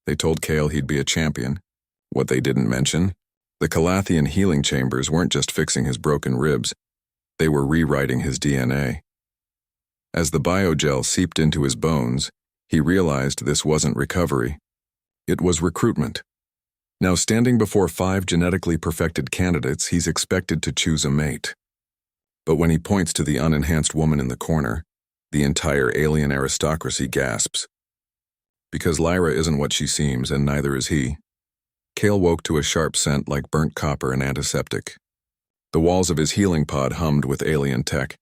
They told Kale he'd be a champion. What they didn't mention? The Calathian healing chambers weren't just fixing his broken ribs, they were rewriting his DNA. As the biogel seeped into his bones, he realized this wasn't recovery. It was recruitment. Now, standing before 5 genetically perfected candidates, he's expected to choose a mate. But when he points to the unenhanced woman in the corner, the entire alien aristocracy gasps. Because Lyra isn't what she seems, and neither is he. Kale woke to a sharp scent like burnt copper and antiseptic. The walls of his healing pod hummed with alien tech,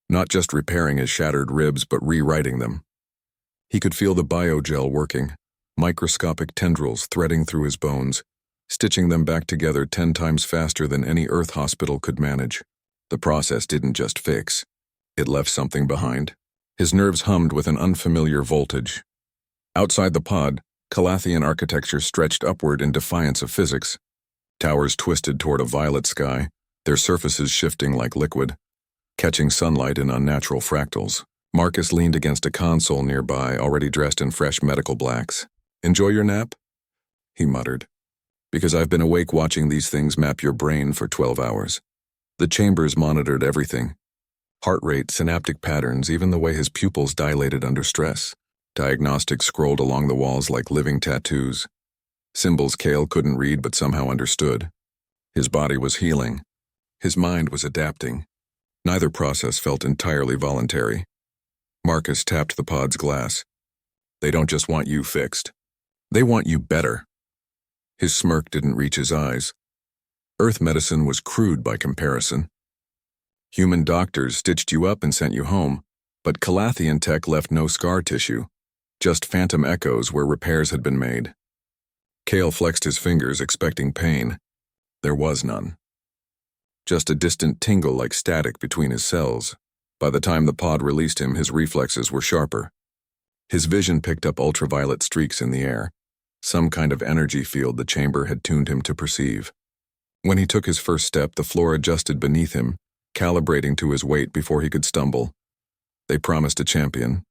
not just repairing his shattered ribs but rewriting them. He could feel the biogel working, microscopic tendrils threading through his bones, stitching them back together 10 times faster than any Earth hospital could manage. The process didn't just fix. It left something behind. His nerves hummed with an unfamiliar voltage. Outside the pod, Calathian architecture stretched upward in defiance of physics. Towers twisted toward a violet sky, their surfaces shifting like liquid, catching sunlight in unnatural fractals. Marcus leaned against a console nearby, already dressed in fresh medical blacks. "Enjoy your nap?" he muttered. "Because I've been awake watching these things map your brain for 12 hours. The chambers monitored everything. Heart rate, synaptic patterns, even the way his pupils dilated under stress. Diagnostics scrolled along the walls like living tattoos. Symbols Kale couldn't read but somehow understood. His body was healing. His mind was adapting. Neither process felt entirely voluntary. Marcus tapped the pod's glass. "They don't just want you fixed. They want you better." His smirk didn't reach his eyes. Earth medicine was crude by comparison. Human doctors stitched you up and sent you home, but Calathian tech left no scar tissue, just phantom echoes where repairs had been made. Kale flexed his fingers, expecting pain. There was none. Just a distant tingle like static between his cells. By the time the pod released him, his reflexes were sharper. His vision picked up ultraviolet streaks in the air, some kind of energy field the chamber had tuned him to perceive. When he took his first step, the floor adjusted beneath him, calibrating to his weight before he could stumble. "They promised a champion,"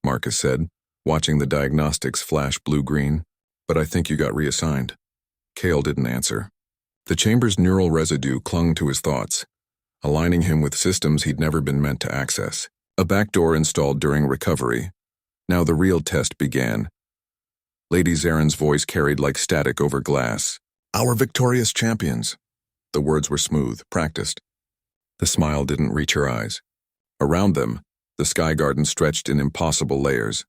Marcus said, watching the diagnostics flash blue-green. "But I think you got reassigned." Kale didn't answer. The chamber's neural residue clung to his thoughts, aligning him with systems he'd never been meant to access. A backdoor installed during recovery. Now the real test began. Lady Zaren's voice carried like static over glass. "Our victorious champions." The words were smooth, practiced. The smile didn't reach her eyes. Around them, the sky garden stretched in impossible layers.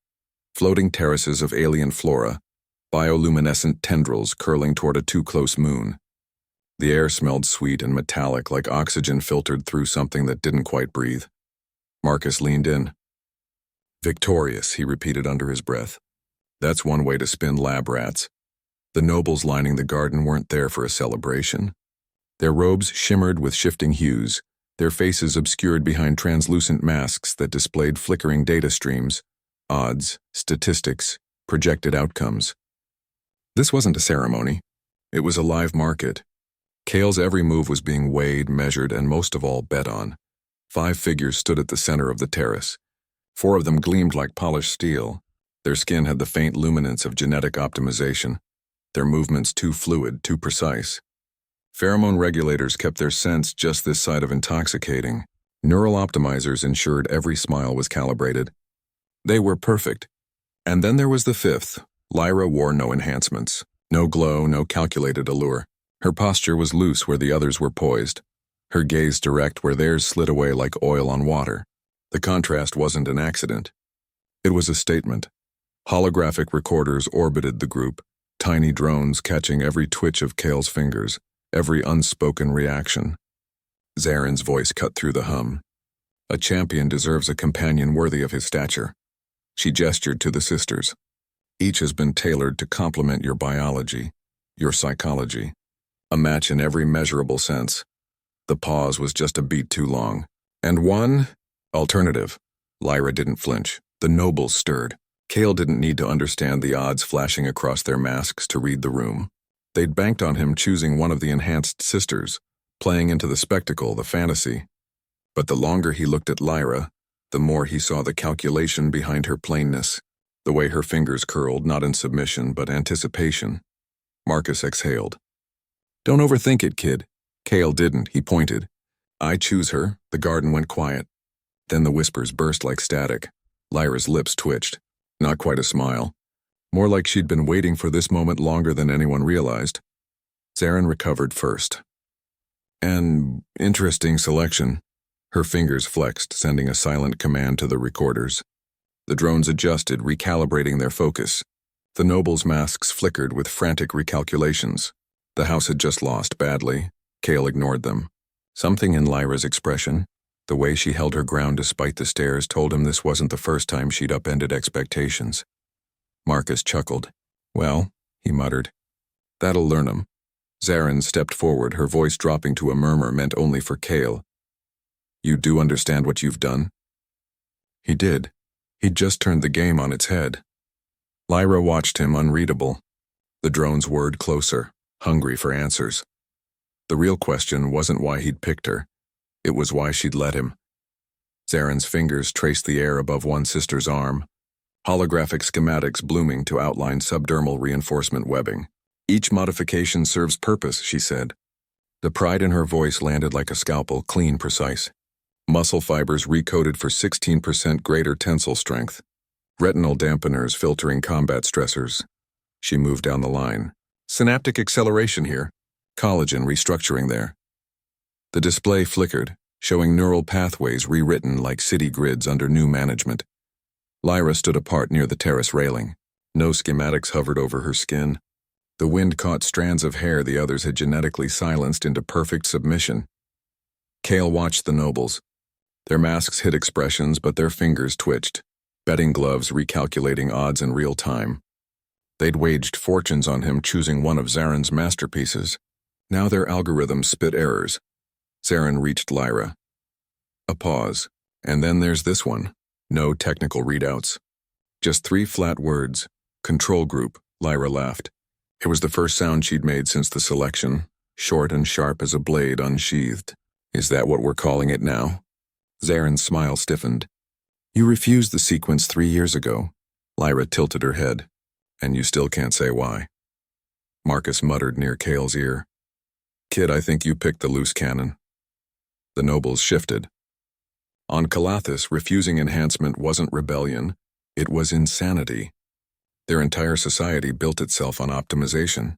Floating terraces of alien flora, bioluminescent tendrils curling toward a too-close moon. The air smelled sweet and metallic, like oxygen filtered through something that didn't quite breathe. Marcus leaned in. "Victorious," he repeated under his breath. That's one way to spin lab rats. The nobles lining the garden weren't there for a celebration. Their robes shimmered with shifting hues, their faces obscured behind translucent masks that displayed flickering data streams, odds, statistics, projected outcomes. This wasn't a ceremony. It was a live market. Kale's every move was being weighed, measured, and most of all, bet on. 5 figures stood at the center of the terrace. 4 of them gleamed like polished steel. Their skin had the faint luminance of genetic optimization. Their movements too fluid, too precise. Pheromone regulators kept their scents just this side of intoxicating. Neural optimizers ensured every smile was calibrated. They were perfect. And then there was the 5th. Lyra wore no enhancements. No glow, no calculated allure. Her posture was loose where the others were poised. Her gaze direct where theirs slid away like oil on water. The contrast wasn't an accident. It was a statement. Holographic recorders orbited the group, tiny drones catching every twitch of Kale's fingers, every unspoken reaction. Zaren's voice cut through the hum. "A champion deserves a companion worthy of his stature." She gestured to the sisters. "Each has been tailored to complement your biology, your psychology. A match in every measurable sense." The pause was just a beat too long. "And one alternative." Lyra didn't flinch. The nobles stirred. Kale didn't need to understand the odds flashing across their masks to read the room. They'd banked on him choosing one of the enhanced sisters, playing into the spectacle, the fantasy. But the longer he looked at Lyra, the more he saw the calculation behind her plainness. The way her fingers curled, not in submission, but anticipation. Marcus exhaled. Don't overthink it, kid. Cale didn't, he pointed. I choose her. The garden went quiet. Then the whispers burst like static. Lyra's lips twitched. Not quite a smile. More like she'd been waiting for this moment longer than anyone realized. Zarin recovered first. An interesting selection. Her fingers flexed, sending a silent command to the recorders. The drones adjusted, recalibrating their focus. The nobles' masks flickered with frantic recalculations. The house had just lost badly. Cale ignored them. Something in Lyra's expression, the way she held her ground despite the stares, told him this wasn't the first time she'd upended expectations. Marcus chuckled. Well, he muttered. That'll learn 'em. Zarin stepped forward, her voice dropping to a murmur meant only for Cale. You do understand what you've done? He did. He'd just turned the game on its head. Lyra watched him, unreadable. The drones whirred closer, hungry for answers. The real question wasn't why he'd picked her. It was why she'd let him. Zarin's fingers traced the air above one sister's arm, holographic schematics blooming to outline subdermal reinforcement webbing. Each modification serves purpose, she said. The pride in her voice landed like a scalpel, clean, precise. Muscle fibers recoded for 16% greater tensile strength. Retinal dampeners filtering combat stressors. She moved down the line. Synaptic acceleration here. Collagen restructuring there. The display flickered, showing neural pathways rewritten like city grids under new management. Lyra stood apart near the terrace railing. No schematics hovered over her skin. The wind caught strands of hair the others had genetically silenced into perfect submission. Cale watched the nobles. Their masks hid expressions, but their fingers twitched, betting gloves recalculating odds in real time. They'd waged fortunes on him choosing one of Zarin's masterpieces. Now their algorithms spit errors. Zarin reached Lyra. A pause. And then there's this one. No technical readouts. Just 3 flat words. Control group, Lyra laughed. It was the first sound she'd made since the selection, short and sharp as a blade unsheathed. Is that what we're calling it now? Zarin's smile stiffened. You refused the sequence 3 years ago. Lyra tilted her head. And you still can't say why. Marcus muttered near Cale's ear. Kid, I think you picked the loose cannon. The nobles shifted. On Calathis, refusing enhancement wasn't rebellion, it was insanity. Their entire society built itself on optimization.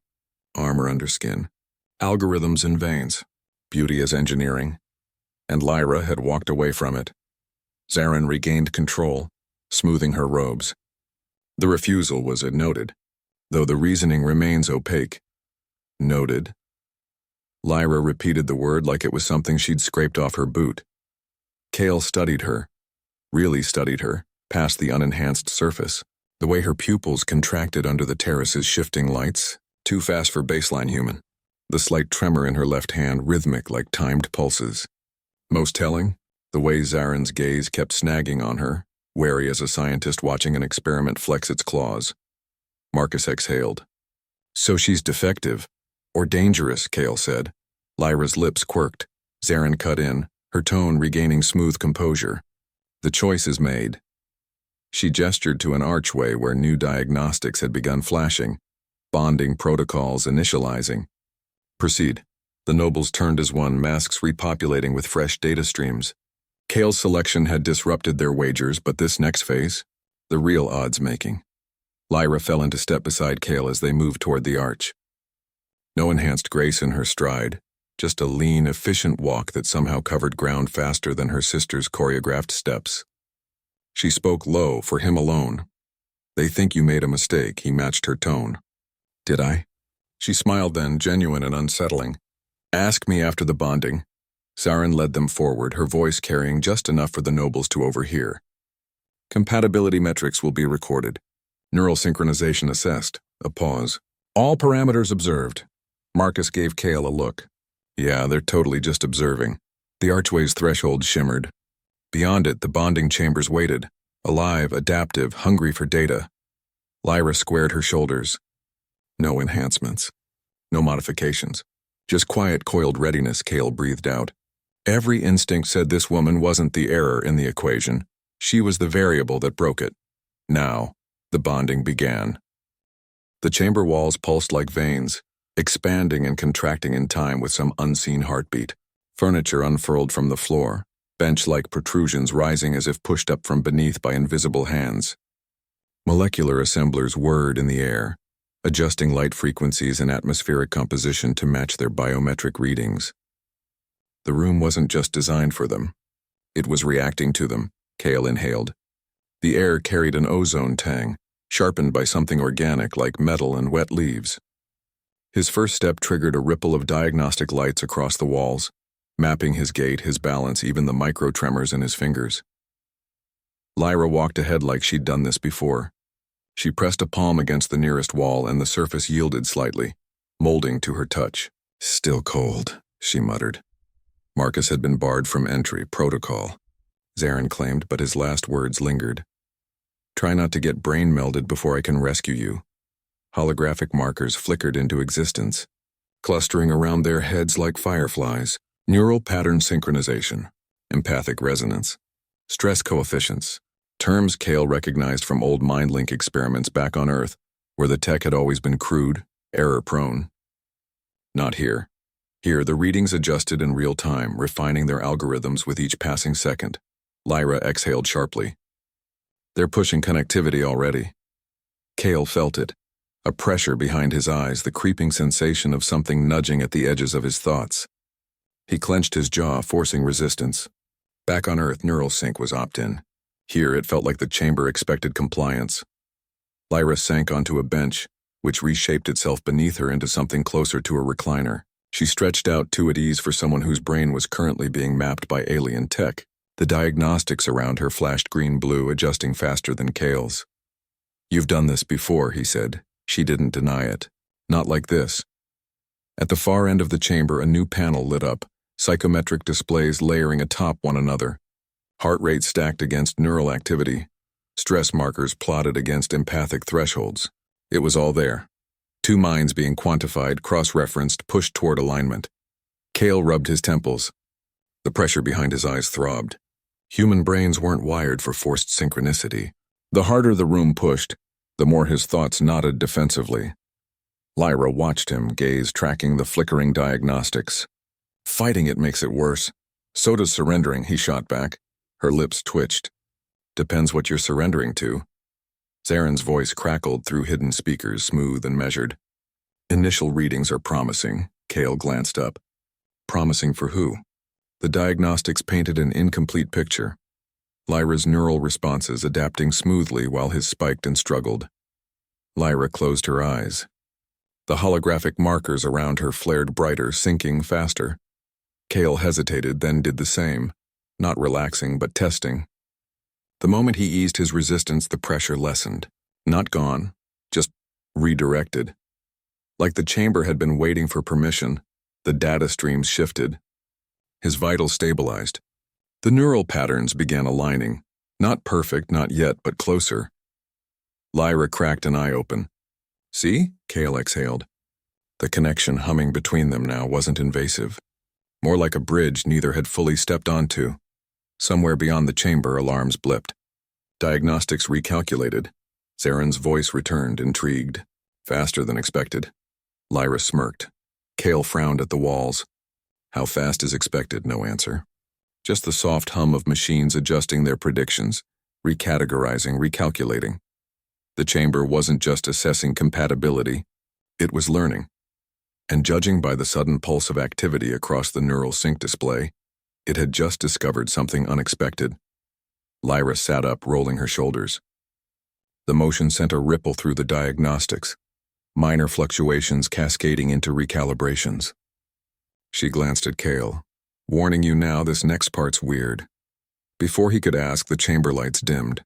Armor under skin, algorithms in veins, beauty as engineering. And Lyra had walked away from it. Zarin regained control, smoothing her robes. The refusal was noted, though the reasoning remains opaque. Noted. Lyra repeated the word like it was something she'd scraped off her boot. Cale studied her, really studied her, past the unenhanced surface. The way her pupils contracted under the terrace's shifting lights, too fast for baseline human. The slight tremor in her left hand, rhythmic like timed pulses. Most telling, the way Zarin's gaze kept snagging on her, wary as a scientist watching an experiment flex its claws. Marcus exhaled. So she's defective, or dangerous, Cale said. Lyra's lips quirked. Zarin cut in, her tone regaining smooth composure. The choice is made. She gestured to an archway where new diagnostics had begun flashing, bonding protocols initializing. Proceed. The nobles turned as one, masks repopulating with fresh data streams. Cale's selection had disrupted their wagers, but this next phase, the real odds-making. Lyra fell into step beside Cale as they moved toward the arch. No enhanced grace in her stride, just a lean, efficient walk that somehow covered ground faster than her sister's choreographed steps. She spoke low, for him alone. They think you made a mistake, he matched her tone. Did I? She smiled then, genuine and unsettling. Ask me after the bonding. Zarin led them forward, her voice carrying just enough for the nobles to overhear. Compatibility metrics will be recorded. Neural synchronization assessed. A pause. All parameters observed. Marcus gave Cale a look. Yeah, they're totally just observing. The archway's threshold shimmered. Beyond it, the bonding chambers waited, alive, adaptive, hungry for data. Lyra squared her shoulders. No enhancements. No modifications. Just quiet, coiled readiness, Cale breathed out. Every instinct said this woman wasn't the error in the equation. She was the variable that broke it. Now, The bonding began. The chamber walls pulsed like veins, expanding and contracting in time with some unseen heartbeat. Furniture unfurled from the floor, bench-like protrusions rising as if pushed up from beneath by invisible hands. Molecular assemblers whirred in the air, adjusting light frequencies and atmospheric composition to match their biometric readings. The room wasn't just designed for them. It was reacting to them, Cale inhaled. The air carried an ozone tang, sharpened by something organic like metal and wet leaves. His first step triggered a ripple of diagnostic lights across the walls, mapping his gait, his balance, even the micro-tremors in his fingers. Lyra walked ahead like she'd done this before. She pressed a palm against the nearest wall and the surface yielded slightly, molding to her touch. "Still cold," she muttered. Marcus had been barred from entry, protocol, Zarin claimed, but his last words lingered. "Try not to get brain melded before I can rescue you." Holographic markers flickered into existence, clustering around their heads like fireflies. Neural pattern synchronization, empathic resonance, stress coefficients, terms Cale recognized from old mind-link experiments back on Earth, where the tech had always been crude, error-prone. Not here. Here, the readings adjusted in real time, refining their algorithms with each passing second. Lyra exhaled sharply. "They're pushing connectivity already." Cale felt it, a pressure behind his eyes, the creeping sensation of something nudging at the edges of his thoughts. He clenched his jaw, forcing resistance. Back on Earth, neural sync was opt-in. Here, it felt like the chamber expected compliance. Lyra sank onto a bench, which reshaped itself beneath her into something closer to a recliner. She stretched out, too at ease for someone whose brain was currently being mapped by alien tech. The diagnostics around her flashed green-blue, adjusting faster than Cale's. "You've done this before," he said. She didn't deny it. "Not like this." At the far end of the chamber, a new panel lit up, psychometric displays layering atop one another. Heart rate stacked against neural activity. Stress markers plotted against empathic thresholds. It was all there. Two minds being quantified, cross-referenced, pushed toward alignment. Cale rubbed his temples. The pressure behind his eyes throbbed. Human brains weren't wired for forced synchronicity. The harder the room pushed, the more his thoughts nodded defensively. Lyra watched him, gaze tracking the flickering diagnostics. "Fighting it makes it worse. So does surrendering," he shot back. Her lips twitched. "Depends what you're surrendering to." Zarin's voice crackled through hidden speakers, smooth and measured. "Initial readings are promising." Cale glanced up. "Promising for who?" The diagnostics painted an incomplete picture. Lyra's neural responses adapting smoothly while his spiked and struggled. Lyra closed her eyes. The holographic markers around her flared brighter, sinking faster. Cale hesitated, then did the same, not relaxing but testing. The moment he eased his resistance, the pressure lessened. Not gone, just redirected. Like the chamber had been waiting for permission, the data streams shifted. His vitals stabilized. The neural patterns began aligning. Not perfect, not yet, but closer. Lyra cracked an eye open. "See?" Cale exhaled. The connection humming between them now wasn't invasive. More like a bridge neither had fully stepped onto. Somewhere beyond the chamber, alarms blipped. Diagnostics recalculated. Zarin's voice returned, intrigued. Faster than expected. Lyra smirked. Cale frowned at the walls. How fast is expected? No answer. Just the soft hum of machines adjusting their predictions, recategorizing, recalculating. The chamber wasn't just assessing compatibility, it was learning. And judging by the sudden pulse of activity across the neural sync display, it had just discovered something unexpected. Lyra sat up, rolling her shoulders. The motion sent a ripple through the diagnostics, minor fluctuations cascading into recalibrations. She glanced at Cale. "Warning you now, this next part's weird." Before he could ask, the chamber lights dimmed.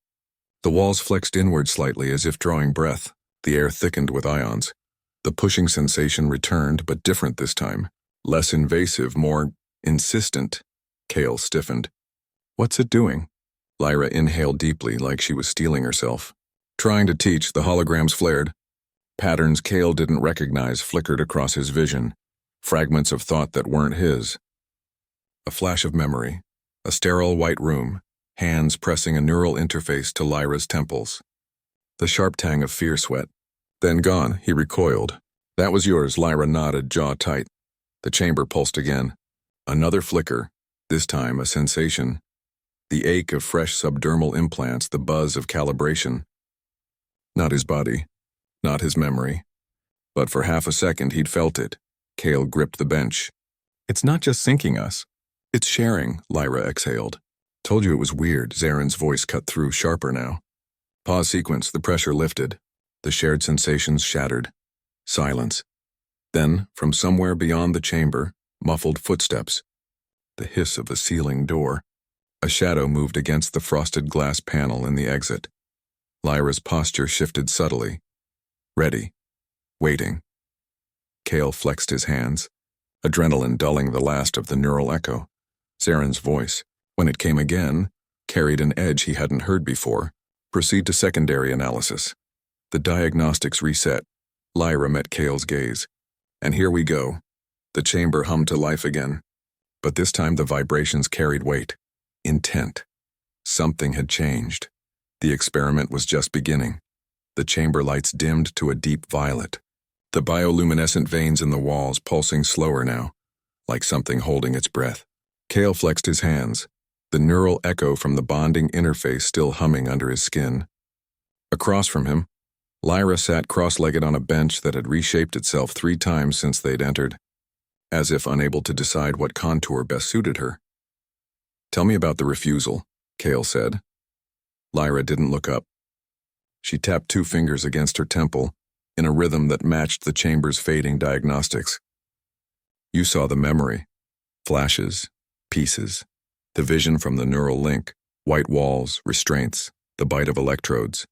The walls flexed inward slightly as if drawing breath. The air thickened with ions. The pushing sensation returned, but different this time. Less invasive, more insistent. Cale stiffened. "What's it doing?" Lyra inhaled deeply, like she was steeling herself. "Trying to teach," the holograms flared. Patterns Cale didn't recognize flickered across his vision. Fragments of thought that weren't his. A flash of memory. A sterile white room. Hands pressing a neural interface to Lyra's temples. The sharp tang of fear sweat. Then gone, he recoiled. That was yours, Lyra nodded, jaw tight. The chamber pulsed again. Another flicker, this time a sensation. The ache of fresh subdermal implants, the buzz of calibration. Not his body, not his memory. But for half a second he'd felt it. Cale gripped the bench. It's not just sinking us. It's sharing, Lyra exhaled. Told you it was weird, Zaren's voice cut through, sharper now. Pause sequence, the pressure lifted. The shared sensations shattered. Silence. Then, from somewhere beyond the chamber, muffled footsteps. The hiss of a ceiling door. A shadow moved against the frosted glass panel in the exit. Lyra's posture shifted subtly. Ready. Waiting. Cale flexed his hands, adrenaline dulling the last of the neural echo. Zaren's voice, when it came again, carried an edge he hadn't heard before. Proceed to secondary analysis. The diagnostics reset. Lyra met Cale's gaze. And here we go. The chamber hummed to life again. But this time the vibrations carried weight. Intent. Something had changed. The experiment was just beginning. The chamber lights dimmed to a deep violet. The bioluminescent veins in the walls pulsing slower now, like something holding its breath. Cale flexed his hands, the neural echo from the bonding interface still humming under his skin. Across from him, Lyra sat cross-legged on a bench that had reshaped itself 3 times since they'd entered, as if unable to decide what contour best suited her. Tell me about the refusal, Cale said. Lyra didn't look up. She tapped 2 fingers against her temple, in a rhythm that matched the chamber's fading diagnostics. You saw the memory. Flashes, pieces, the vision from the neural link, white walls, restraints, the bite of electrodes.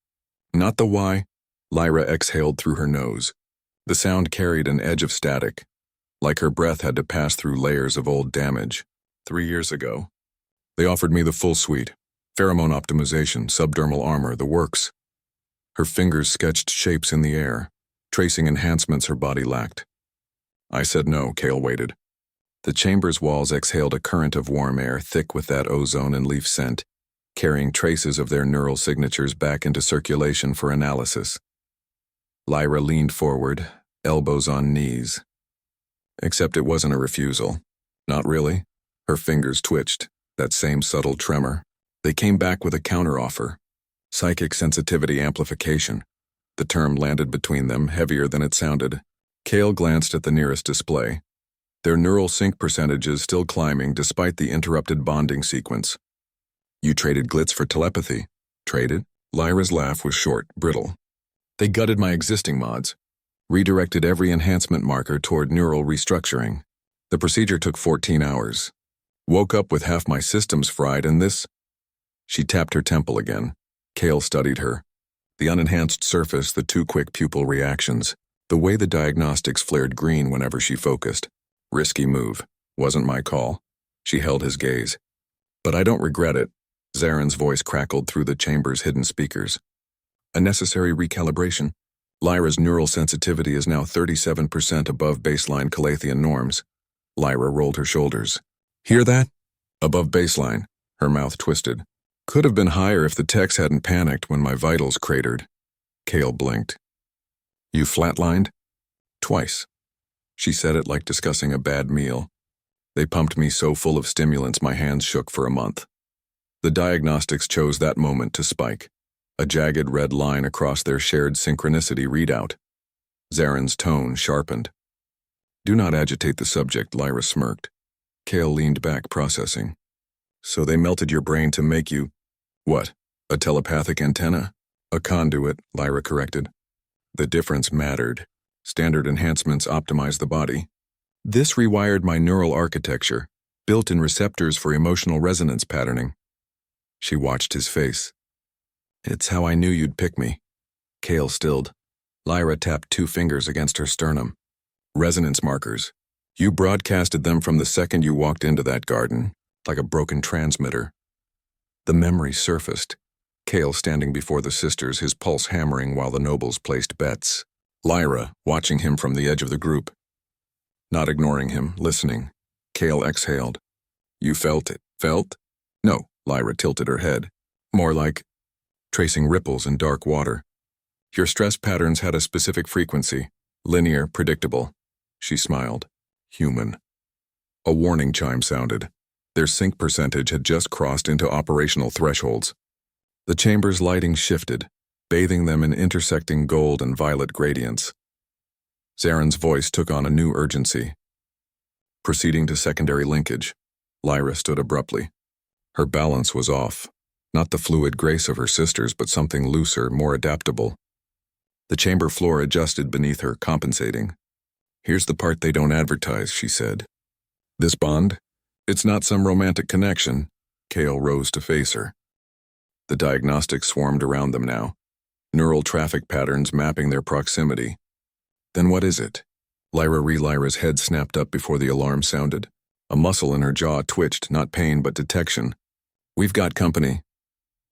Not the why. Lyra exhaled through her nose. The sound carried an edge of static, like her breath had to pass through layers of old damage. 3 years ago, they offered me the full suite. Pheromone optimization, subdermal armor, the works. Her fingers sketched shapes in the air, tracing enhancements her body lacked. I said no, Cale waited. The chamber's walls exhaled a current of warm air thick with that ozone and leaf scent, carrying traces of their neural signatures back into circulation for analysis. Lyra leaned forward, elbows on knees. Except it wasn't a refusal. Not really. Her fingers twitched, that same subtle tremor. They came back with a counteroffer. Psychic sensitivity amplification. The term landed between them, heavier than it sounded. Cale glanced at the nearest display. Their neural sync percentages still climbing despite the interrupted bonding sequence. You traded glitz for telepathy. Traded? Lyra's laugh was short, brittle. They gutted my existing mods. Redirected every enhancement marker toward neural restructuring. The procedure took 14 hours. Woke up with half my systems fried and this... She tapped her temple again. Cale studied her. The unenhanced surface, the 2 quick pupil reactions. The way the diagnostics flared green whenever she focused. Risky move. Wasn't my call. She held his gaze. But I don't regret it. Zaren's voice crackled through the chamber's hidden speakers. A necessary recalibration. Lyra's neural sensitivity is now 37% above baseline Calathian norms. Lyra rolled her shoulders. Hear that? Above baseline. Her mouth twisted. Could have been higher if the techs hadn't panicked when my vitals cratered. Cale blinked. You flatlined? Twice. She said it like discussing a bad meal. They pumped me so full of stimulants my hands shook for a month. The diagnostics chose that moment to spike. A jagged red line across their shared synchronicity readout. Zaren's tone sharpened. Do not agitate the subject, Lyra smirked. Cale leaned back, processing. So they melted your brain to make you... What? A telepathic antenna? A conduit, Lyra corrected. The difference mattered. Standard enhancements optimize the body. This rewired my neural architecture, built-in receptors for emotional resonance patterning. She watched his face. It's how I knew you'd pick me. Cale stilled. Lyra tapped 2 fingers against her sternum. Resonance markers. You broadcasted them from the second you walked into that garden, like a broken transmitter. The memory surfaced. Cale standing before the sisters, his pulse hammering while the nobles placed bets. Lyra, watching him from the edge of the group. Not ignoring him, listening. Cale exhaled. You felt it. Felt? No, Lyra tilted her head. More like tracing ripples in dark water. Your stress patterns had a specific frequency, linear, predictable. She smiled. Human. A warning chime sounded. Their sync percentage had just crossed into operational thresholds. The chamber's lighting shifted, bathing them in intersecting gold and violet gradients. Zaren's voice took on a new urgency. Proceeding to secondary linkage, Lyra stood abruptly. Her balance was off. Not the fluid grace of her sisters, but something looser, more adaptable. The chamber floor adjusted beneath her, compensating. Here's the part they don't advertise, she said. This bond? It's not some romantic connection. Kale rose to face her. The diagnostics swarmed around them now, neural traffic patterns mapping their proximity. Then what is it? Lyra's head snapped up before the alarm sounded. A muscle in her jaw twitched, not pain but detection. We've got company.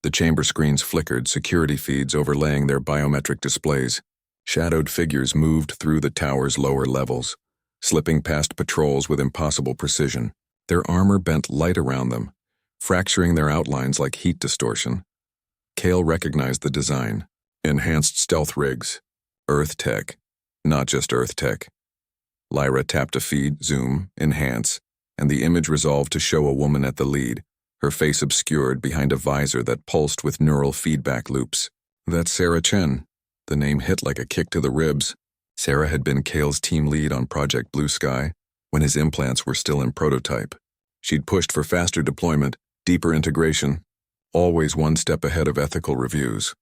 The chamber screens flickered, security feeds overlaying their biometric displays. Shadowed figures moved through the tower's lower levels, slipping past patrols with impossible precision. Their armor bent light around them, fracturing their outlines like heat distortion. Kale recognized the design. Enhanced stealth rigs. Earth tech. Not just Earth tech. Lyra tapped a feed, zoom, enhance, and the image resolved to show a woman at the lead, her face obscured behind a visor that pulsed with neural feedback loops. That's Sarah Chen. The name hit like a kick to the ribs. Sarah had been Kale's team lead on Project Blue Sky when his implants were still in prototype. She'd pushed for faster deployment, deeper integration, always one step ahead of ethical reviews.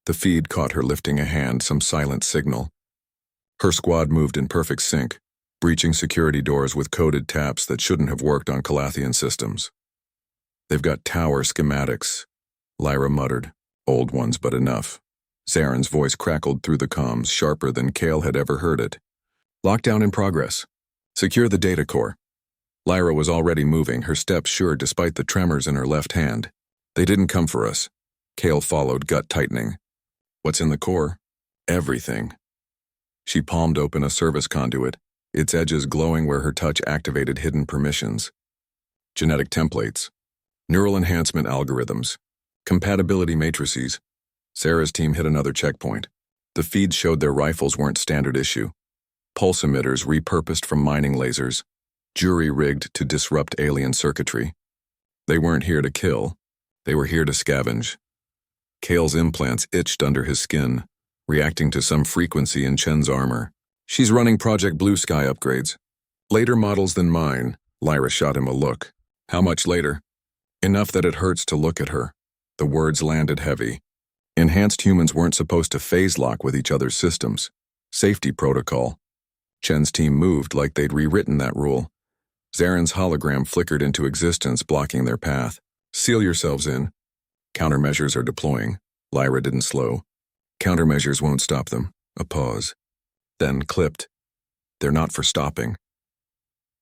The feed caught her lifting a hand, some silent signal. Her squad moved in perfect sync, breaching security doors with coded taps that shouldn't have worked on Calathian systems. They've got tower schematics, Lyra muttered. Old ones, but enough. Zaren's voice crackled through the comms, sharper than Kale had ever heard it. Lockdown in progress. Secure the data core. Lyra was already moving, her steps sure despite the tremors in her left hand. They didn't come for us. Kale followed, gut tightening. What's in the core? Everything. She palmed open a service conduit, its edges glowing where her touch activated hidden permissions. Genetic templates. Neural enhancement algorithms. Compatibility matrices. Sarah's team hit another checkpoint. The feeds showed their rifles weren't standard issue. Pulse emitters repurposed from mining lasers. Jury-rigged to disrupt alien circuitry. They weren't here to kill. They were here to scavenge. Kale's implants itched under his skin, reacting to some frequency in Chen's armor. She's running Project Blue Sky upgrades. Later models than mine. Lyra shot him a look. How much later? Enough that it hurts to look at her. The words landed heavy. Enhanced humans weren't supposed to phase lock with each other's systems. Safety protocol. Chen's team moved like they'd rewritten that rule. Zaren's hologram flickered into existence, blocking their path. Seal yourselves in. Countermeasures are deploying. Lyra didn't slow. Countermeasures won't stop them. A pause. Then clipped. They're not for stopping.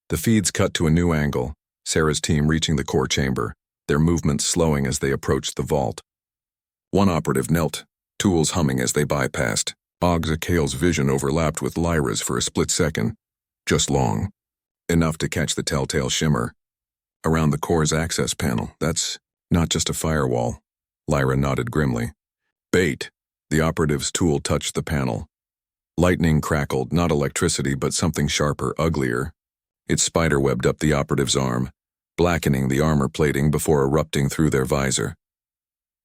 The feeds cut to a new angle, Sarah's team reaching the core chamber, their movements slowing as they approached the vault. One operative knelt, tools humming as they bypassed. Kale's vision overlapped with Lyra's for a split second. Just long. Enough to catch the telltale shimmer. Around the core's access panel, that's not just a firewall. Lyra nodded grimly. Bait. The operative's tool touched the panel. Lightning crackled, not electricity, but something sharper, uglier. It spiderwebbed up the operative's arm, blackening the armor plating before erupting through their visor.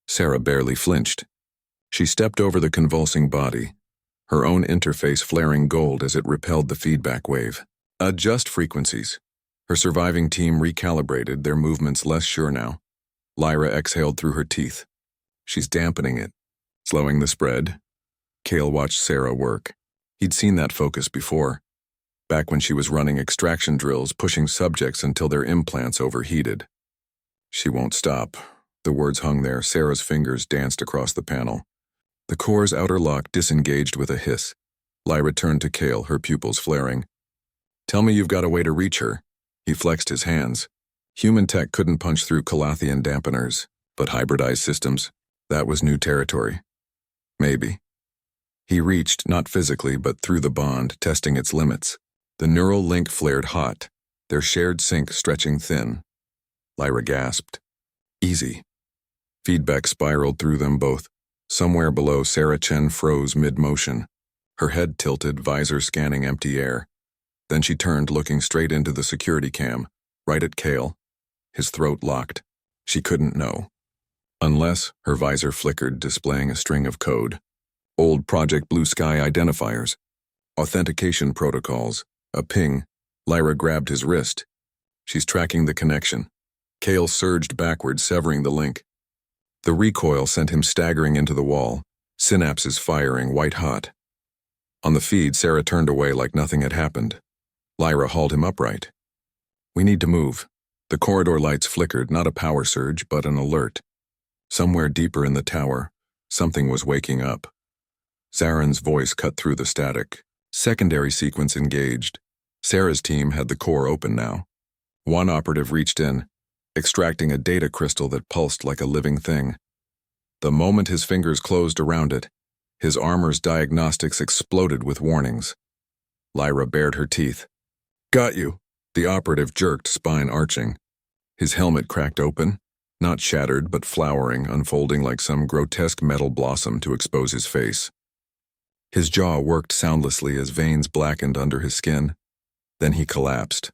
Sarah barely flinched. She stepped over the convulsing body, her own interface flaring gold as it repelled the feedback wave. Adjust frequencies. Her surviving team recalibrated, their movements less sure now. Lyra exhaled through her teeth. She's dampening it, slowing the spread. Kale watched Sarah work. He'd seen that focus before, back when she was running extraction drills, pushing subjects until their implants overheated. She won't stop. The words hung there, Sarah's fingers danced across the panel. The core's outer lock disengaged with a hiss. Lyra turned to Kale, her pupils flaring. Tell me you've got a way to reach her. He flexed his hands. Human tech couldn't punch through Calathian dampeners, but hybridized systems, that was new territory. Maybe. He reached, not physically, but through the bond, testing its limits. The neural link flared hot, their shared sync stretching thin. Lyra gasped. Easy. Feedback spiraled through them both, Somewhere below, Sarah Chen froze mid-motion, her head tilted, visor scanning empty air. Then she turned, looking straight into the security cam, right at Kale. His throat locked. She couldn't know. Unless her visor flickered, displaying a string of code. Old Project Blue Sky identifiers. Authentication protocols. A ping. Lyra grabbed his wrist. She's tracking the connection. Kale surged backward, severing the link. The recoil sent him staggering into the wall, synapses firing white-hot. On the feed, Sarah turned away like nothing had happened. Lyra hauled him upright. "We need to move." The corridor lights flickered, not a power surge, but an alert. Somewhere deeper in the tower, something was waking up. Zaren's voice cut through the static. Secondary sequence engaged. Sarah's team had the core open now. One operative reached in, extracting a data crystal that pulsed like a living thing. The moment his fingers closed around it, his armor's diagnostics exploded with warnings. Lyra bared her teeth. "Got you." The operative jerked, spine arching. His helmet cracked open, not shattered but flowering, unfolding like some grotesque metal blossom to expose his face. His jaw worked soundlessly as veins blackened under his skin. Then he collapsed.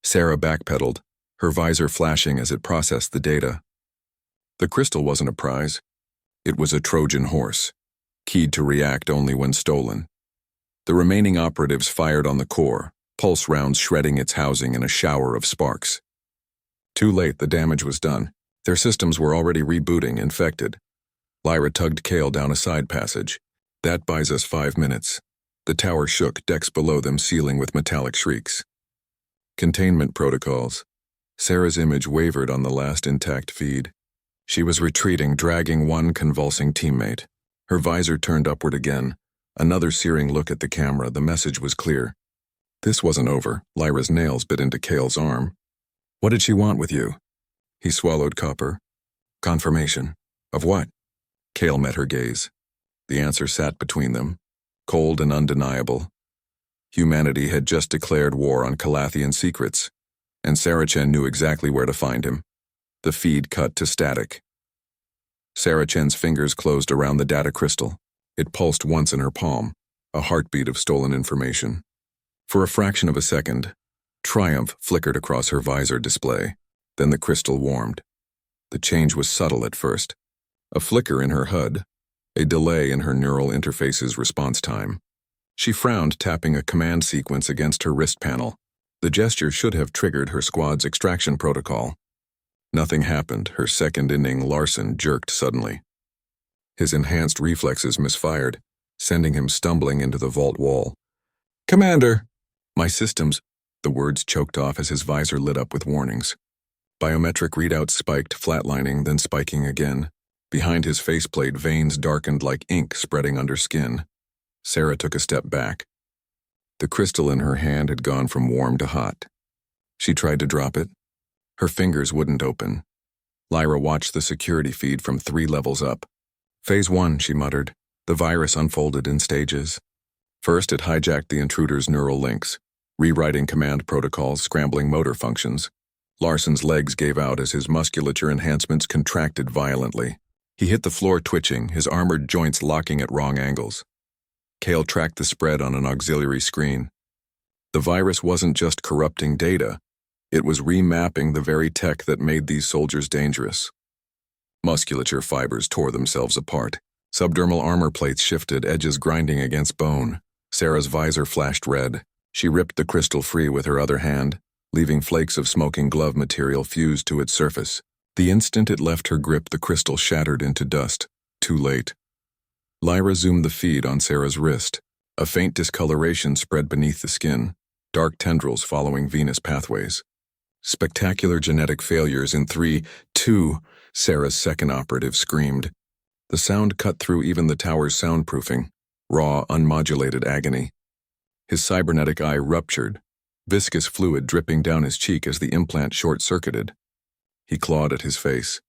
Sarah backpedaled, her visor flashing as it processed the data. The crystal wasn't a prize. It was a Trojan horse, keyed to react only when stolen. The remaining operatives fired on the core, pulse rounds shredding its housing in a shower of sparks. Too late, the damage was done. Their systems were already rebooting, infected. Lyra tugged Kale down a side passage. "That buys us 5 minutes." The tower shook, decks below them sealing with metallic shrieks. Containment protocols. Sarah's image wavered on the last intact feed. She was retreating, dragging one convulsing teammate. Her visor turned upward again. Another searing look at the camera. The message was clear. This wasn't over. Lyra's nails bit into Kale's arm. "What did she want with you?" He swallowed copper. "Confirmation. Of what?" Kale met her gaze. The answer sat between them, cold and undeniable. Humanity had just declared war on Calathian secrets, and Sarah Chen knew exactly where to find him. The feed cut to static. Sarah Chen's fingers closed around the data crystal. It pulsed once in her palm, a heartbeat of stolen information. For a fraction of a second, triumph flickered across her visor display. Then the crystal warmed. The change was subtle at first. A flicker in her HUD, a delay in her neural interface's response time. She frowned, tapping a command sequence against her wrist panel. The gesture should have triggered her squad's extraction protocol. Nothing happened. Her second-inning Larson jerked suddenly. His enhanced reflexes misfired, sending him stumbling into the vault wall. "Commander!" "My systems," the words choked off as his visor lit up with warnings. Biometric readouts spiked, flatlining, then spiking again. Behind his faceplate, veins darkened like ink spreading under skin. Sarah took a step back. The crystal in her hand had gone from warm to hot. She tried to drop it. Her fingers wouldn't open. Lyra watched the security feed from 3 levels up. "Phase 1, she muttered. The virus unfolded in stages. First, it hijacked the intruder's neural links, rewriting command protocols, scrambling motor functions. Larson's legs gave out as his musculature enhancements contracted violently. He hit the floor twitching, his armored joints locking at wrong angles. Kale tracked the spread on an auxiliary screen. The virus wasn't just corrupting data. It was remapping the very tech that made these soldiers dangerous. Musculature fibers tore themselves apart. Subdermal armor plates shifted, edges grinding against bone. Sarah's visor flashed red. She ripped the crystal free with her other hand, leaving flakes of smoking glove material fused to its surface. The instant it left her grip, the crystal shattered into dust. Too late. Lyra zoomed the feed on Sarah's wrist. A faint discoloration spread beneath the skin, dark tendrils following venous pathways. Spectacular genetic failures in 3, 2, Sarah's second operative screamed. The sound cut through even the tower's soundproofing, raw, unmodulated agony. His cybernetic eye ruptured, viscous fluid dripping down his cheek as the implant short-circuited. He clawed at his face,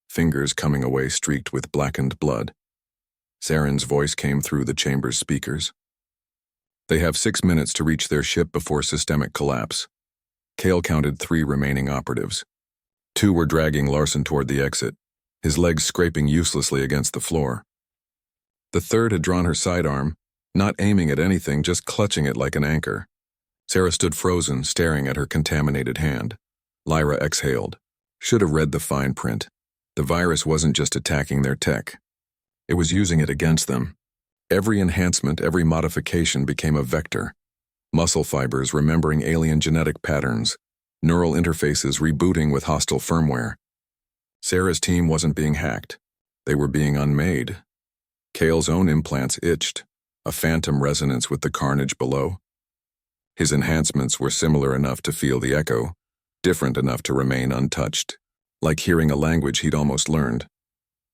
fingers coming away streaked with blackened blood. Zaren's voice came through the chamber's speakers. "They have 6 minutes to reach their ship before systemic collapse." Kale counted 3 remaining operatives. 2 were dragging Larson toward the exit. his legs scraping uselessly against the floor. The third had drawn her sidearm, not aiming at anything, just clutching it like an anchor. Sarah stood frozen, staring at her contaminated hand. Lyra exhaled. Should have read the fine print. The virus wasn't just attacking their tech. It was using it against them. Every enhancement, every modification became a vector. Muscle fibers remembering alien genetic patterns, neural interfaces rebooting with hostile firmware. Sarah's team wasn't being hacked. They were being unmade. Kale's own implants itched, a phantom resonance with the carnage below. His enhancements were similar enough to feel the echo, different enough to remain untouched, like hearing a language he'd almost learned.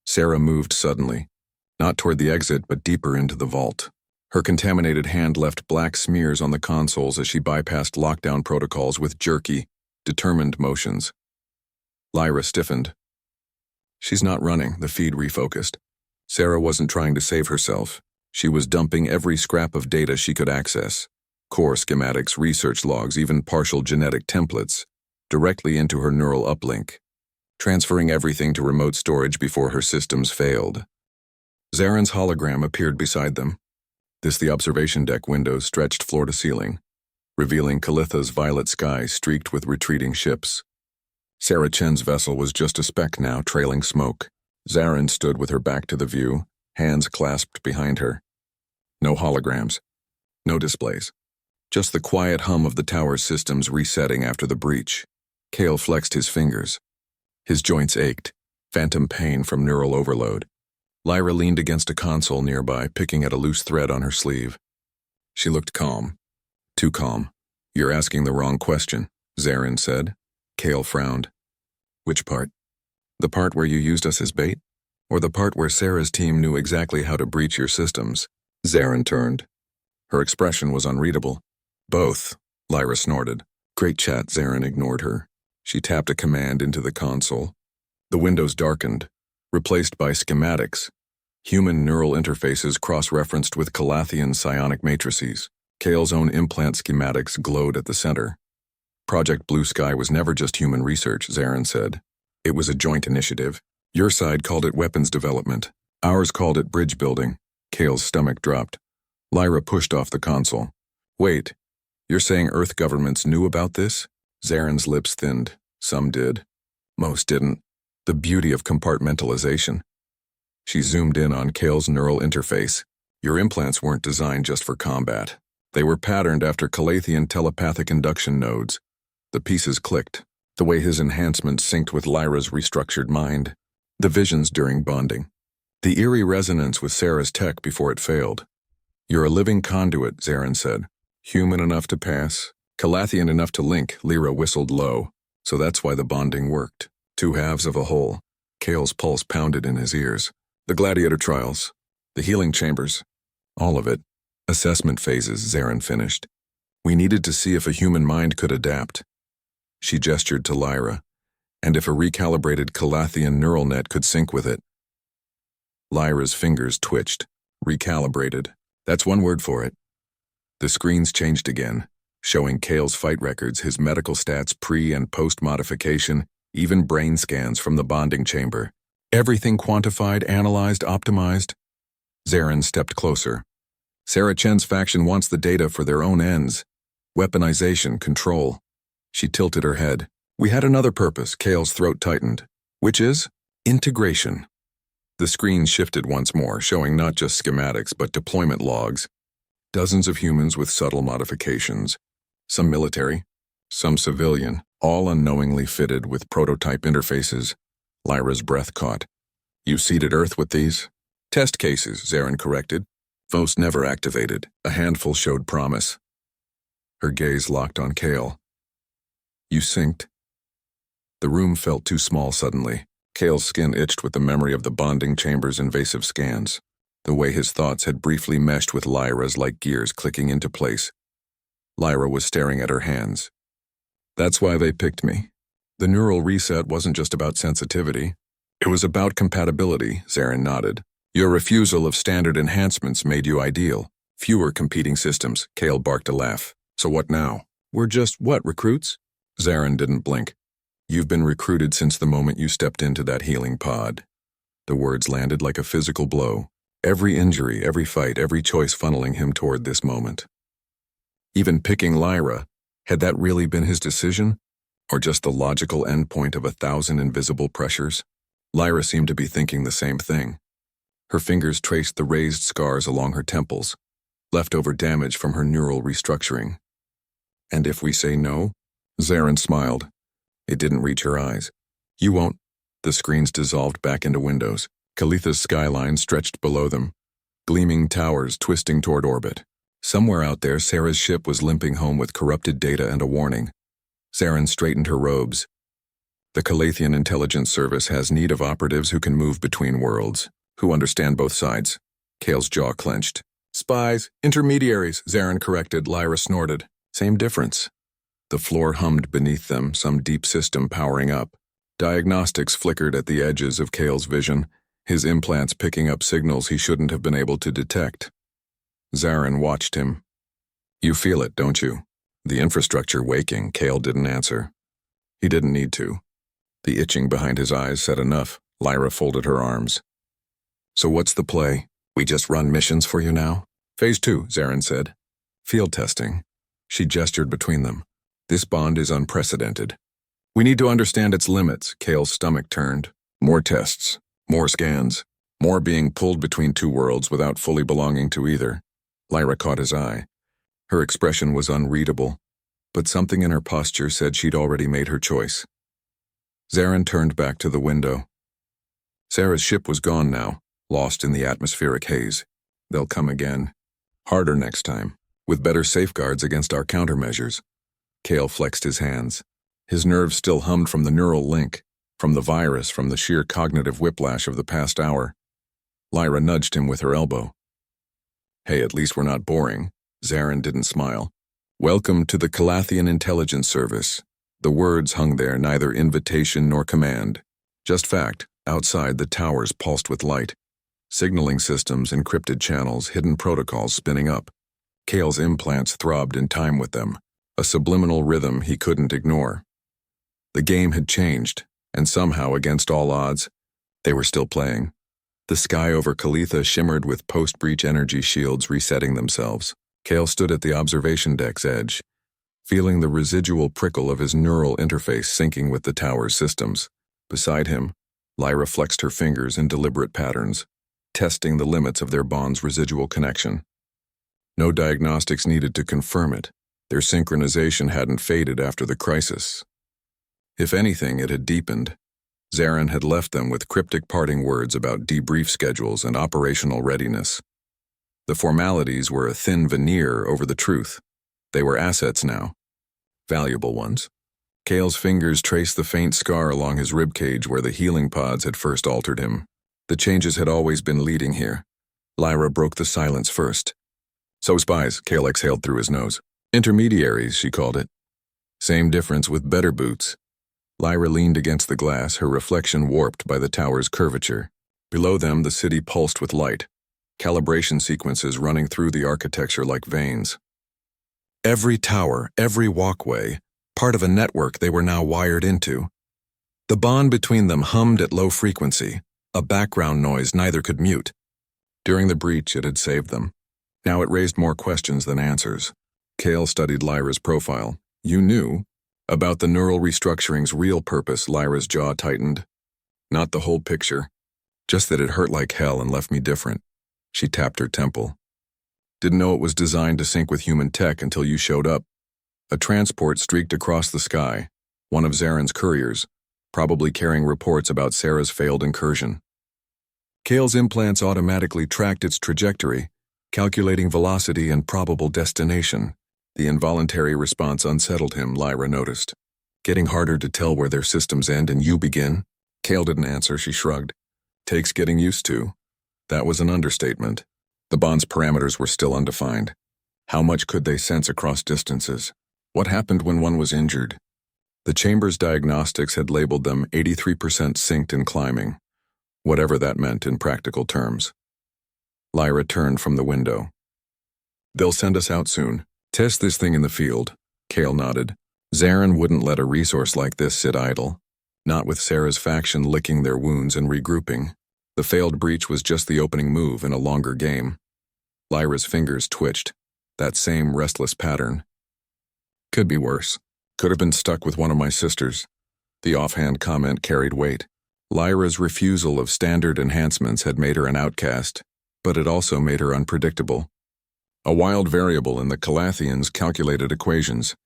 Sarah moved suddenly, not toward the exit but deeper into the vault. Her contaminated hand left black smears on the consoles as she bypassed lockdown protocols with jerky, determined motions. Lyra stiffened. She's not running, the feed refocused. Sarah wasn't trying to save herself. She was dumping every scrap of data she could access, core schematics, research logs, even partial genetic templates, directly into her neural uplink, transferring everything to remote storage before her systems failed. Zaren's hologram appeared beside them. The observation deck windows stretched floor to ceiling, revealing Calitha's violet sky streaked with retreating ships. Sarah Chen's vessel was just a speck now, trailing smoke. Zaren stood with her back to the view, hands clasped behind her. No holograms, no displays. Just the quiet hum of the tower's systems resetting after the breach. Kale flexed his fingers. His joints ached, phantom pain from neural overload. Lyra leaned against a console nearby, picking at a loose thread on her sleeve. She looked calm. Too calm. You're asking the wrong question, Zaren said. Kale frowned. Which part? The part where you used us as bait? Or the part where Sarah's team knew exactly how to breach your systems? Zaren turned. Her expression was unreadable. Both, Lyra snorted. Great chat, Zaren ignored her. She tapped a command into the console. The windows darkened, replaced by schematics. Human neural interfaces cross-referenced with Calathian psionic matrices. Kale's own implant schematics glowed at the center. Project Blue Sky was never just human research, Zaren said. It was a joint initiative. Your side called it weapons development. Ours called it bridge building. Kale's stomach dropped. Lyra pushed off the console. Wait, you're saying Earth governments knew about this? Zaren's lips thinned. Some did. Most didn't. The beauty of compartmentalization. She zoomed in on Kale's neural interface. Your implants weren't designed just for combat. They were patterned after Calathian telepathic induction nodes. The pieces clicked, the way his enhancements synced with Lyra's restructured mind. The visions during bonding. The eerie resonance with Sarah's tech before it failed. You're a living conduit, Zaren said. Human enough to pass, Calathian enough to link, Lyra whistled low. So that's why the bonding worked. Two halves of a whole. Kale's pulse pounded in his ears. The gladiator trials. The healing chambers. All of it. Assessment phases, Zaren finished. We needed to see if a human mind could adapt. She gestured to Lyra, and if a recalibrated Calathian neural net could sync with it. Lyra's fingers twitched. Recalibrated. That's one word for it. The screens changed again, showing Kale's fight records, his medical stats pre- and post-modification, even brain scans from the bonding chamber. Everything quantified, analyzed, optimized. Zaren stepped closer. Sarah Chen's faction wants the data for their own ends. Weaponization, control. She tilted her head. We had another purpose, Kale's throat tightened. Which is? Integration. The screen shifted once more, showing not just schematics but deployment logs. Dozens of humans with subtle modifications. Some military, some civilian, all unknowingly fitted with prototype interfaces. Lyra's breath caught. You seeded Earth with these? Test cases, Zaren corrected. Most never activated. A handful showed promise. Her gaze locked on Kale. You synced? The room felt too small suddenly. Kale's skin itched with the memory of the bonding chamber's invasive scans. The way his thoughts had briefly meshed with Lyra's like gears clicking into place. Lyra was staring at her hands. That's why they picked me. The neural reset wasn't just about sensitivity. It was about compatibility, Zaren nodded. Your refusal of standard enhancements made you ideal. Fewer competing systems, Kale barked a laugh. So what now? We're just, what, recruits? Zaren didn't blink. You've been recruited since the moment you stepped into that healing pod. The words landed like a physical blow. Every injury, every fight, every choice funneling him toward this moment. Even picking Lyra, had that really been his decision? Or just the logical endpoint of 1,000 invisible pressures? Lyra seemed to be thinking the same thing. Her fingers traced the raised scars along her temples, leftover damage from her neural restructuring. And if we say no? Zarin smiled. It didn't reach her eyes. You won't. The screens dissolved back into windows. Kalitha's skyline stretched below them, gleaming towers twisting toward orbit. Somewhere out there, Sarah's ship was limping home with corrupted data and a warning. Zarin straightened her robes. The Calathian Intelligence Service has need of operatives who can move between worlds, who understand both sides. Kale's jaw clenched. Spies, intermediaries, Zarin corrected. Lyra snorted. Same difference. The floor hummed beneath them, some deep system powering up. Diagnostics flickered at the edges of Kale's vision, his implants picking up signals he shouldn't have been able to detect. Zarin watched him. You feel it, don't you? The infrastructure waking. Kale didn't answer. He didn't need to. The itching behind his eyes said enough. Lyra folded her arms. So what's the play? We just run missions for you now? Phase 2, Zarin said. Field testing. She gestured between them. This bond is unprecedented. We need to understand its limits. Kale's stomach turned. More tests. More scans. More being pulled between two worlds without fully belonging to either. Lyra caught his eye. Her expression was unreadable, but something in her posture said she'd already made her choice. Zarin turned back to the window. Sarah's ship was gone now, lost in the atmospheric haze. They'll come again. Harder next time, with better safeguards against our countermeasures. Kale flexed his hands. His nerves still hummed from the neural link, from the virus, from the sheer cognitive whiplash of the past hour. Lyra nudged him with her elbow. Hey, at least we're not boring. Zarin didn't smile. Welcome to the Calathian Intelligence Service. The words hung there, neither invitation nor command. Just fact. Outside, the towers pulsed with light. Signaling systems, encrypted channels, hidden protocols spinning up. Kale's implants throbbed in time with them, a subliminal rhythm he couldn't ignore. The game had changed, and somehow, against all odds, they were still playing. The sky over Kalitha shimmered with post-breach energy shields resetting themselves. Kale stood at the observation deck's edge, feeling the residual prickle of his neural interface syncing with the tower's systems. Beside him, Lyra flexed her fingers in deliberate patterns, testing the limits of their bond's residual connection. No diagnostics needed to confirm it. Their synchronization hadn't faded after the crisis. If anything, it had deepened. Zarin had left them with cryptic parting words about debrief schedules and operational readiness. The formalities were a thin veneer over the truth. They were assets now. Valuable ones. Kale's fingers traced the faint scar along his ribcage where the healing pods had first altered him. The changes had always been leading here. Lyra broke the silence first. So spies, Kale exhaled through his nose. Intermediaries, she called it. Same difference with better boots. Lyra leaned against the glass, her reflection warped by the tower's curvature. Below them, the city pulsed with light, calibration sequences running through the architecture like veins. Every tower, every walkway, part of a network they were now wired into. The bond between them hummed at low frequency, a background noise neither could mute. During the breach, it had saved them. Now it raised more questions than answers. Kale studied Lyra's profile. You knew about the neural restructuring's real purpose. Lyra's jaw tightened. Not the whole picture, just that it hurt like hell and left me different. She tapped her temple. Didn't know it was designed to sync with human tech until you showed up. A transport streaked across the sky, one of Zarin's couriers, probably carrying reports about Sarah's failed incursion. Kale's implants automatically tracked its trajectory, calculating velocity and probable destination. The involuntary response unsettled him, Lyra noticed. Getting harder to tell where their systems end and you begin? Kale didn't answer, she shrugged. Takes getting used to. That was an understatement. The bond's parameters were still undefined. How much could they sense across distances? What happened when one was injured? The chamber's diagnostics had labeled them 83% synced and climbing, whatever that meant in practical terms. Lyra turned from the window. They'll send us out soon. Test this thing in the field. Kale nodded. Zarin wouldn't let a resource like this sit idle, not with Sarah's faction licking their wounds and regrouping. The failed breach was just the opening move in a longer game. Lyra's fingers twitched, that same restless pattern. Could be worse. Could have been stuck with one of my sisters. The offhand comment carried weight. Lyra's refusal of standard enhancements had made her an outcast, but it also made her unpredictable. A wild variable in the Calathians' calculated equations.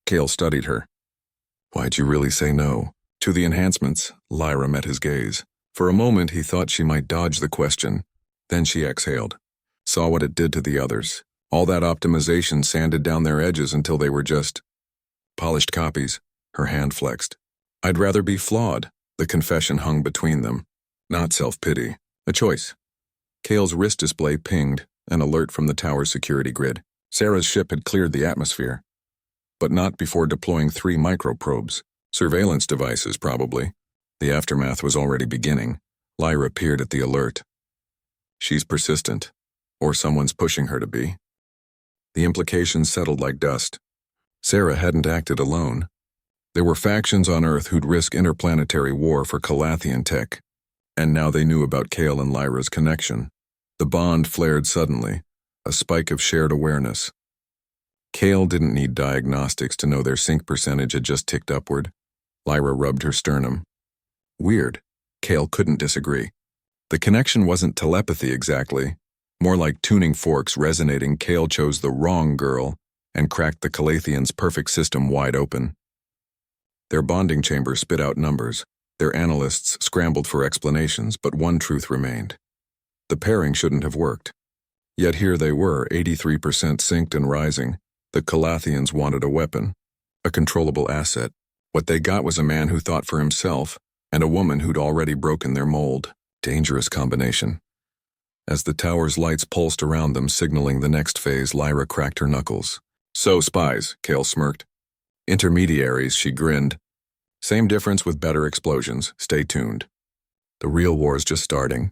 Cale studied her. Why'd you really say no? To the enhancements, Lyra met his gaze. For a moment he thought she might dodge the question. Then she exhaled. Saw what it did to the others. All that optimization sanded down their edges until they were just polished copies. Her hand flexed. I'd rather be flawed. The confession hung between them. Not self-pity. A choice. Cale's wrist display pinged, an alert from the tower's security grid. Sarah's ship had cleared the atmosphere. But not before deploying 3 microprobes. Surveillance devices, probably. The aftermath was already beginning. Lyra peered at the alert. She's persistent. Or someone's pushing her to be. The implications settled like dust. Sarah hadn't acted alone. There were factions on Earth who'd risk interplanetary war for Calathian tech. And now they knew about Cale and Lyra's connection. The bond flared suddenly, a spike of shared awareness. Cale didn't need diagnostics to know their sync percentage had just ticked upward. Lyra rubbed her sternum. Weird. Cale couldn't disagree. The connection wasn't telepathy exactly. More like tuning forks resonating. Cale chose the wrong girl and cracked the Calathians' perfect system wide open. Their bonding chamber spit out numbers. Their analysts scrambled for explanations, but one truth remained. The pairing shouldn't have worked. Yet here they were, 83% synced and rising. The Calathians wanted a weapon, a controllable asset. What they got was a man who thought for himself, and a woman who'd already broken their mold. Dangerous combination. As the tower's lights pulsed around them, signaling the next phase, Lyra cracked her knuckles. So spies, Cale smirked. Intermediaries, she grinned. Same difference with better explosions. Stay tuned. The real war's just starting.